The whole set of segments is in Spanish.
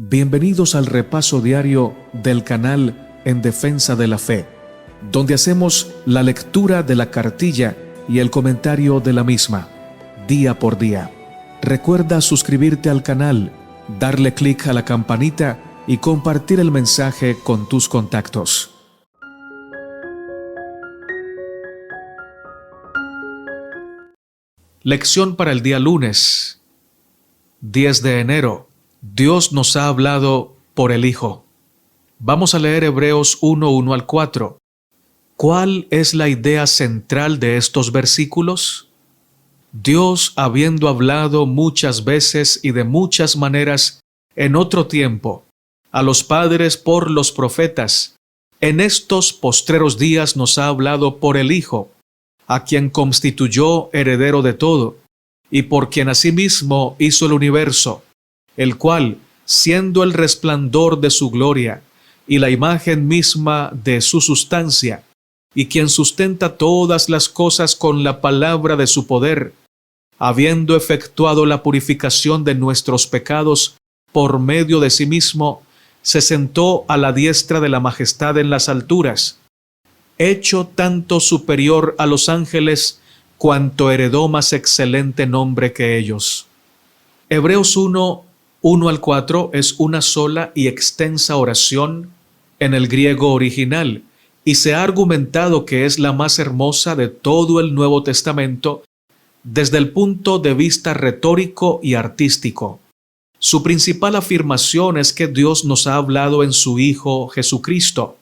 Bienvenidos al repaso diario del canal En Defensa de la Fe, donde hacemos la lectura de la cartilla y el comentario de la misma, día por día. Recuerda suscribirte al canal, darle clic a la campanita y compartir el mensaje con tus contactos. Lección para el día lunes, 10 de enero. Dios nos ha hablado por el Hijo. Vamos a leer Hebreos 1:1 al 4. ¿Cuál es la idea central de estos versículos? Dios, habiendo hablado muchas veces y de muchas maneras en otro tiempo a los padres por los profetas, en estos postreros días nos ha hablado por el Hijo, a quien constituyó heredero de todo, y por quien asimismo hizo el universo, el cual, siendo el resplandor de su gloria y la imagen misma de su sustancia, y quien sustenta todas las cosas con la palabra de su poder, habiendo efectuado la purificación de nuestros pecados por medio de sí mismo, se sentó a la diestra de la majestad en las alturas, hecho tanto superior a los ángeles, cuanto heredó más excelente nombre que ellos. Hebreos 1:1 al 4 es una sola y extensa oración en el griego original, y se ha argumentado que es la más hermosa de todo el Nuevo Testamento desde el punto de vista retórico y artístico. Su principal afirmación es que Dios nos ha hablado en su Hijo Jesucristo.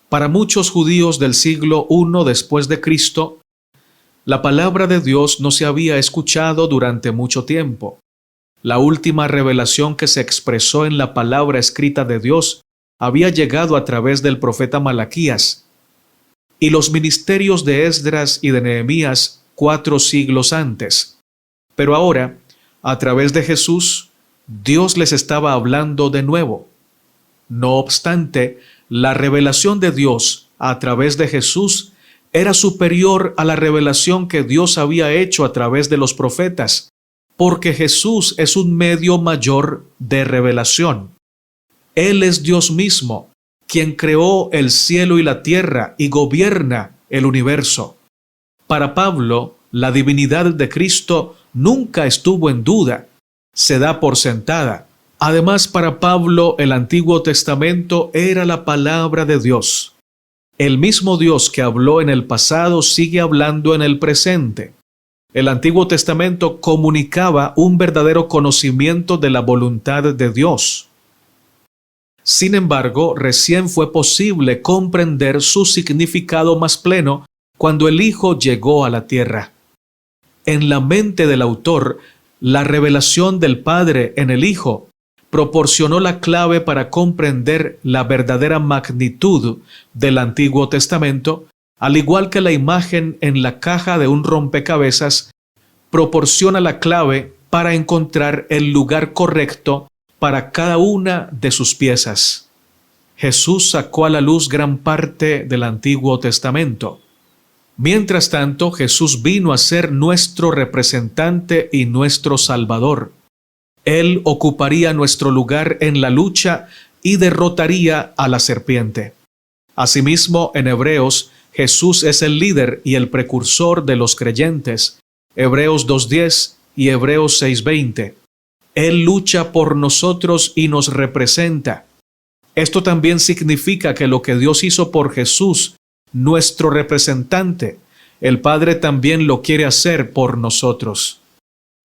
Para muchos judíos del siglo I después de Cristo, la palabra de Dios no se había escuchado durante mucho tiempo. La última revelación que se expresó en la palabra escrita de Dios había llegado a través del profeta Malaquías y los ministerios de Esdras y de Nehemías 4 siglos antes. Pero ahora, a través de Jesús, Dios les estaba hablando de nuevo. No obstante, la revelación de Dios a través de Jesús era superior a la revelación que Dios había hecho a través de los profetas, porque Jesús es un medio mayor de revelación. Él es Dios mismo, quien creó el cielo y la tierra y gobierna el universo. Para Pablo, la divinidad de Cristo nunca estuvo en duda, se da por sentada. Además, para Pablo, el Antiguo Testamento era la palabra de Dios. El mismo Dios que habló en el pasado sigue hablando en el presente. El Antiguo Testamento comunicaba un verdadero conocimiento de la voluntad de Dios. Sin embargo, recién fue posible comprender su significado más pleno cuando el Hijo llegó a la tierra. En la mente del autor, la revelación del Padre en el Hijo proporcionó la clave para comprender la verdadera magnitud del Antiguo Testamento, al igual que la imagen en la caja de un rompecabezas proporciona la clave para encontrar el lugar correcto para cada una de sus piezas. Jesús sacó a la luz gran parte del Antiguo Testamento. Mientras tanto, Jesús vino a ser nuestro representante y nuestro Salvador. Él ocuparía nuestro lugar en la lucha y derrotaría a la serpiente. Asimismo, en Hebreos, Jesús es el líder y el precursor de los creyentes. Hebreos 2:10 y Hebreos 6:20. Él lucha por nosotros y nos representa. Esto también significa que lo que Dios hizo por Jesús, nuestro representante, el Padre también lo quiere hacer por nosotros.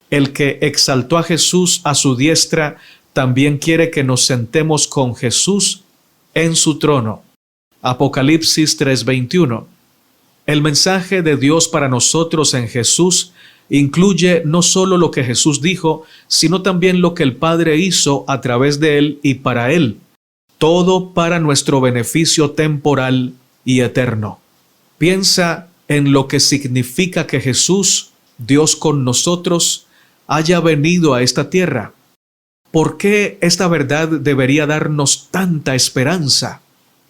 El que exaltó a Jesús a su diestra también quiere que nos sentemos con Jesús en su trono. Apocalipsis 3:21. El mensaje de Dios para nosotros en Jesús incluye no solo lo que Jesús dijo, sino también lo que el Padre hizo a través de Él y para Él. Todo para nuestro beneficio temporal y eterno. Piensa en lo que significa que Jesús, Dios con nosotros, haya venido a esta tierra. ¿Por qué esta verdad debería darnos tanta esperanza?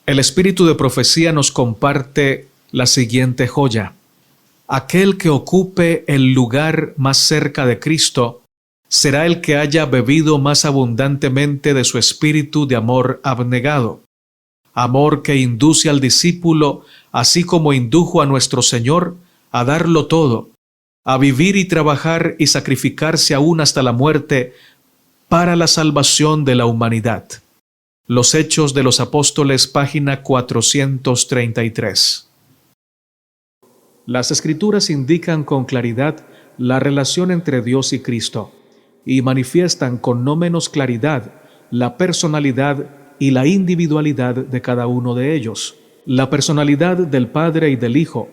El espíritu de profecía nos comparte la siguiente joya. Aquel que ocupe el lugar más cerca de Cristo será el que haya bebido más abundantemente de su espíritu de amor abnegado. Amor que induce al discípulo, así como indujo a nuestro Señor, a darlo todo, a vivir y trabajar y sacrificarse aún hasta la muerte para la salvación de la humanidad. Los Hechos de los Apóstoles, página 433. Las Escrituras indican con claridad la relación entre Dios y Cristo, y manifiestan con no menos claridad la personalidad y la individualidad de cada uno de ellos, la personalidad del Padre y del Hijo,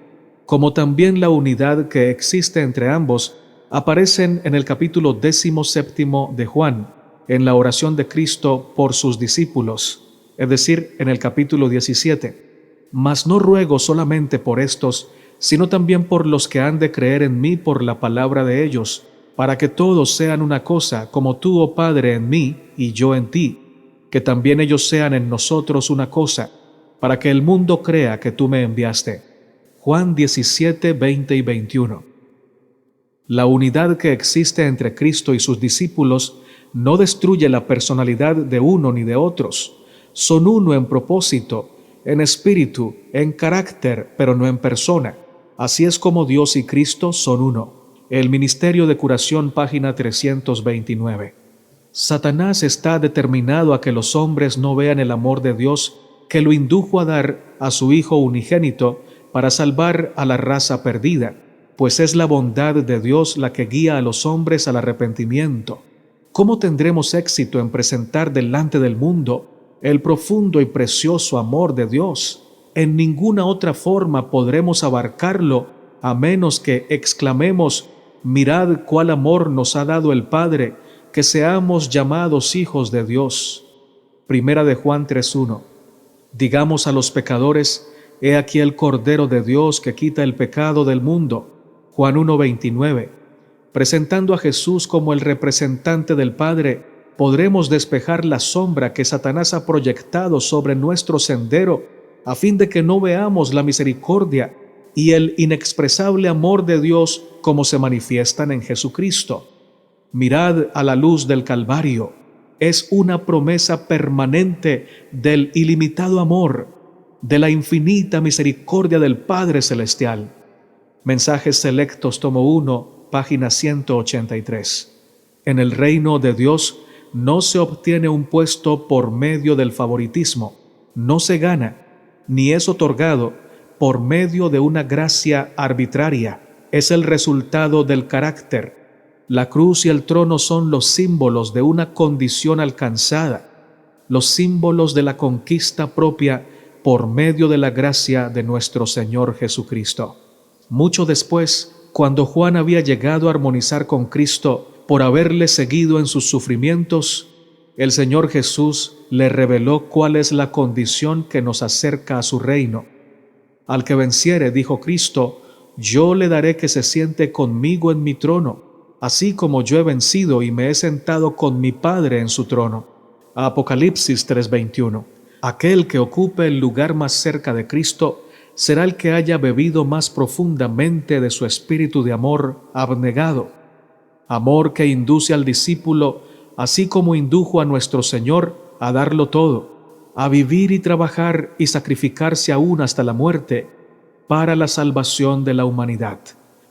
como también la unidad que existe entre ambos, aparecen en el capítulo 17 de Juan, en la oración de Cristo por sus discípulos, es decir, en el capítulo 17. Mas no ruego solamente por estos, sino también por los que han de creer en mí por la palabra de ellos, para que todos sean una cosa, como tú, oh Padre, en mí y yo en ti, que también ellos sean en nosotros una cosa, para que el mundo crea que tú me enviaste. Juan 17, 20 y 21. La unidad que existe entre Cristo y sus discípulos no destruye la personalidad de uno ni de otros. Son uno en propósito, en espíritu, en carácter, pero no en persona. Así es como Dios y Cristo son uno. El Ministerio de Curación, página 329. Satanás está determinado a que los hombres no vean el amor de Dios que lo indujo a dar a su Hijo unigénito para salvar a la raza perdida, pues es la bondad de Dios la que guía a los hombres al arrepentimiento. ¿Cómo tendremos éxito en presentar delante del mundo el profundo y precioso amor de Dios? En ninguna otra forma podremos abarcarlo a menos que exclamemos: mirad cuál amor nos ha dado el Padre, que seamos llamados hijos de Dios. Primera de Juan 3:1. Digamos a los pecadores: he aquí el Cordero de Dios que quita el pecado del mundo. Juan 1:29. Presentando a Jesús como el representante del Padre, podremos despejar la sombra que Satanás ha proyectado sobre nuestro sendero, a fin de que no veamos la misericordia y el inexpresable amor de Dios como se manifiestan en Jesucristo. Mirad a la luz del Calvario. Es una promesa permanente del ilimitado amor, de la infinita misericordia del Padre Celestial. Mensajes Selectos, tomo 1, página 183. En el reino de Dios no se obtiene un puesto por medio del favoritismo, no se gana, ni es otorgado por medio de una gracia arbitraria. Es el resultado del carácter. La cruz y el trono son los símbolos de una condición alcanzada, los símbolos de la conquista propia por medio de la gracia de nuestro Señor Jesucristo. Mucho después, cuando Juan había llegado a armonizar con Cristo por haberle seguido en sus sufrimientos, el Señor Jesús le reveló cuál es la condición que nos acerca a su reino. Al que venciere, dijo Cristo, yo le daré que se siente conmigo en mi trono, así como yo he vencido y me he sentado con mi Padre en su trono. Apocalipsis 3:21. Aquel que ocupe el lugar más cerca de Cristo será el que haya bebido más profundamente de su espíritu de amor abnegado. Amor que induce al discípulo, así como indujo a nuestro Señor a darlo todo, a vivir y trabajar y sacrificarse aún hasta la muerte para la salvación de la humanidad.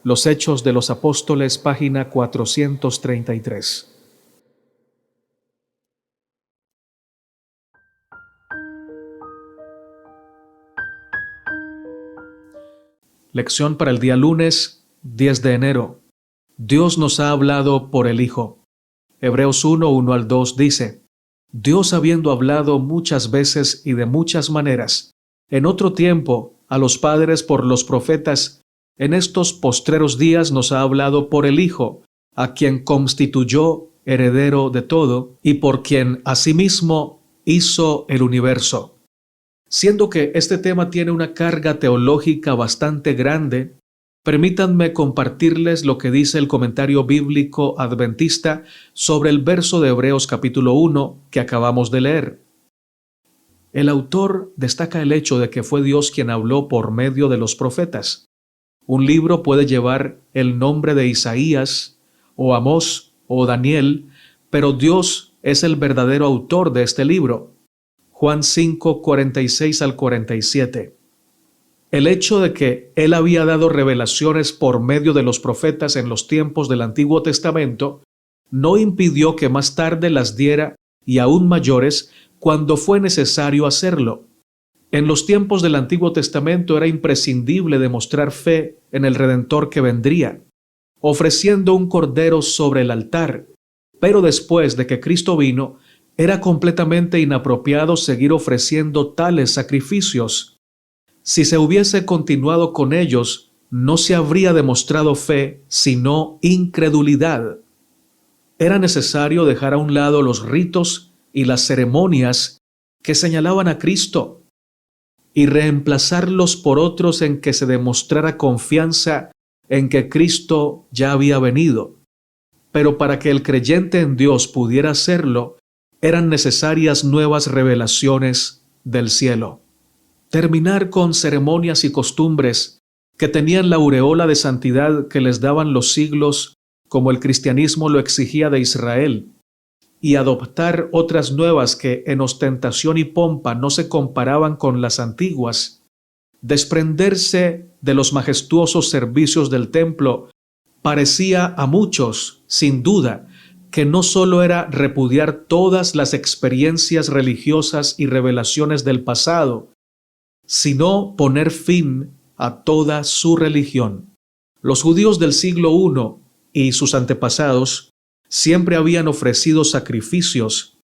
Los Hechos de los Apóstoles, página 433. Lección para el día lunes, 10 de enero. Dios nos ha hablado por el Hijo. Hebreos 1, 1 al 2 dice: Dios, habiendo hablado muchas veces y de muchas maneras, en otro tiempo, a los padres por los profetas, en estos postreros días nos ha hablado por el Hijo, a quien constituyó heredero de todo y por quien asimismo hizo el universo. Siendo que este tema tiene una carga teológica bastante grande, permítanme compartirles lo que dice el comentario bíblico adventista sobre el verso de Hebreos capítulo 1 que acabamos de leer. El autor destaca el hecho de que fue Dios quien habló por medio de los profetas. Un libro puede llevar el nombre de Isaías, o Amós, o Daniel, pero Dios es el verdadero autor de este libro. Juan 5, 46 al 47. El hecho de que Él había dado revelaciones por medio de los profetas en los tiempos del Antiguo Testamento no impidió que más tarde las diera, y aún mayores, cuando fue necesario hacerlo. En los tiempos del Antiguo Testamento era imprescindible demostrar fe en el Redentor que vendría, ofreciendo un cordero sobre el altar, pero después de que Cristo vino, era completamente inapropiado seguir ofreciendo tales sacrificios. Si se hubiese continuado con ellos, no se habría demostrado fe, sino incredulidad. Era necesario dejar a un lado los ritos y las ceremonias que señalaban a Cristo y reemplazarlos por otros en que se demostrara confianza en que Cristo ya había venido. Pero para que el creyente en Dios pudiera hacerlo, eran necesarias nuevas revelaciones del cielo. Terminar con ceremonias y costumbres que tenían la aureola de santidad que les daban los siglos, como el cristianismo lo exigía de Israel, y adoptar otras nuevas que en ostentación y pompa no se comparaban con las antiguas, desprenderse de los majestuosos servicios del templo, parecía a muchos, sin duda, que no solo era repudiar todas las experiencias religiosas y revelaciones del pasado, sino poner fin a toda su religión. Los judíos del siglo I y sus antepasados siempre habían ofrecido sacrificios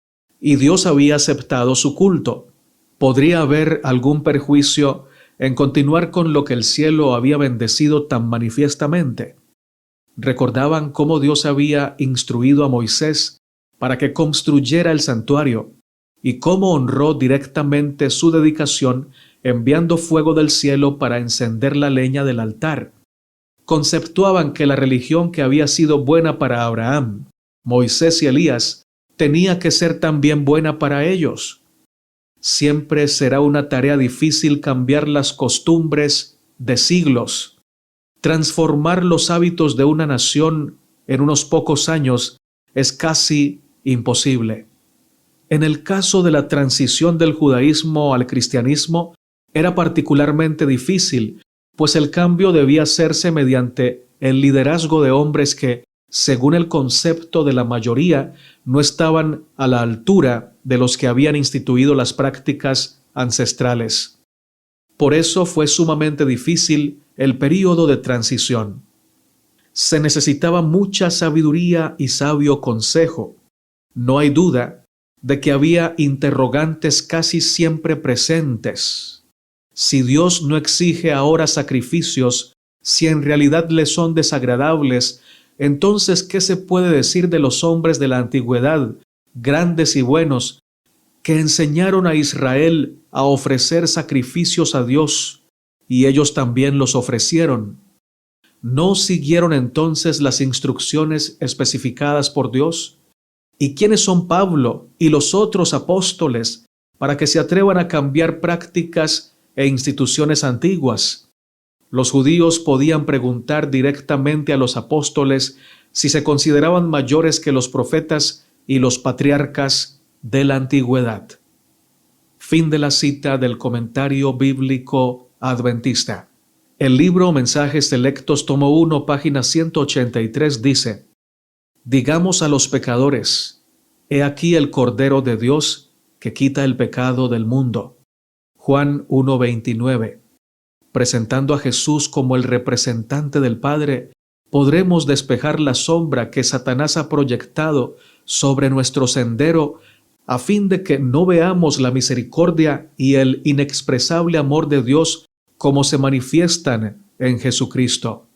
y Dios había aceptado su culto. ¿Podría haber algún perjuicio en continuar con lo que el cielo había bendecido tan manifiestamente? Recordaban cómo Dios había instruido a Moisés para que construyera el santuario y cómo honró directamente su dedicación enviando fuego del cielo para encender la leña del altar. Conceptuaban que la religión que había sido buena para Abraham, Moisés y Elías tenía que ser también buena para ellos. Siempre será una tarea difícil cambiar las costumbres de siglos. Transformar los hábitos de una nación en unos pocos años es casi imposible. En el caso de la transición del judaísmo al cristianismo, era particularmente difícil, pues el cambio debía hacerse mediante el liderazgo de hombres que, según el concepto de la mayoría, no estaban a la altura de los que habían instituido las prácticas ancestrales. Por eso fue sumamente difícil el período de transición. Se necesitaba mucha sabiduría y sabio consejo. No hay duda de que había interrogantes casi siempre presentes. Si Dios no exige ahora sacrificios, si en realidad le son desagradables, entonces, ¿qué se puede decir de los hombres de la antigüedad, grandes y buenos, que enseñaron a Israel a ofrecer sacrificios a Dios, y ellos también los ofrecieron? ¿No siguieron entonces las instrucciones especificadas por Dios? ¿Y quiénes son Pablo y los otros apóstoles para que se atrevan a cambiar prácticas e instituciones antiguas? Los judíos podían preguntar directamente a los apóstoles si se consideraban mayores que los profetas y los patriarcas de la antigüedad. Fin de la cita del Comentario Bíblico Adventista. El libro Mensajes Selectos, tomo 1, página 183 dice: Digamos a los pecadores, he aquí el Cordero de Dios que quita el pecado del mundo. Juan 1:29. Presentando a Jesús como el representante del Padre, podremos despejar la sombra que Satanás ha proyectado sobre nuestro sendero a fin de que no veamos la misericordia y el inexpresable amor de Dios como se manifiestan en Jesucristo.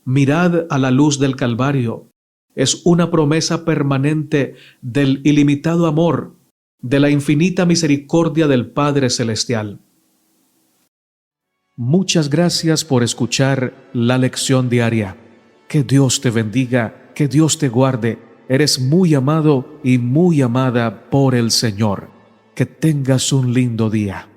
Mirad a la luz del Calvario. Es una promesa permanente del ilimitado amor, de la infinita misericordia del Padre Celestial. Muchas gracias por escuchar la lección diaria. Que Dios te bendiga, que Dios te guarde. Eres muy amado y muy amada por el Señor. Que tengas un lindo día.